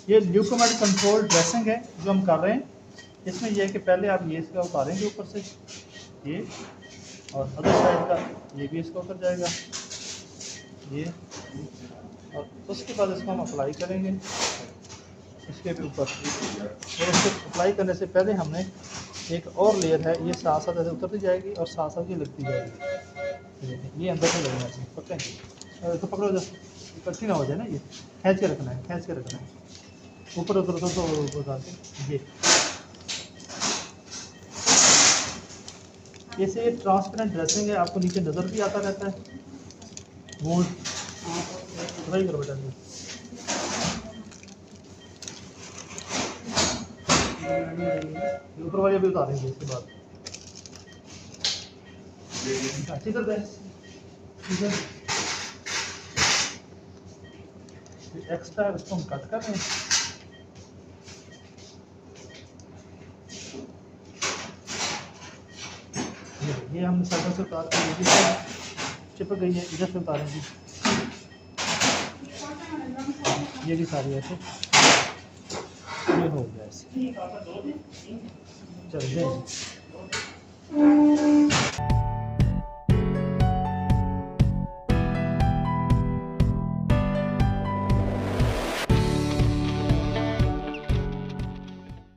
ये ल्यूकोमेट control dressing है जो हम कर रहे हैं। इसमें यह है कि पहले आप ये इसका उतारेंगे ऊपर से ये, और अदर साइड का ये भी इसका उतर जाएगा ये, और उसके बाद इसको हम अप्लाई करेंगे इसके भी ऊपर। और उसको अप्लाई करने से पहले हमने एक और लेयर है, ये साथ साथ ऐसे उतरती जाएगी और साथ साथ ये लगती जाएगी। ये अंदर से लगना है पक्का है। तो पकड़ो जैसे इकट्ठी ना हो जाए ना, ये खींच के रखना है, खींच के रखना है ऊपर उतर तो बता के ये। जैसे ये ट्रांसपेरेंट ड्रेसिंग है, आपको नीचे नज़र भी आता रहता है। गोल्ड ट्राई करो बेटा, ऊपर वाले भी उतारेंगे इसके बाद। इधर एक्स्ट्रा इसको हम कट कर रहे हैं। ये हमने साइडों से उतार के, ये भी चिपक गई है, इधर से उतारेंगे ये भी सारी ऐसे। ये हो गया ऐसे, चल जाए।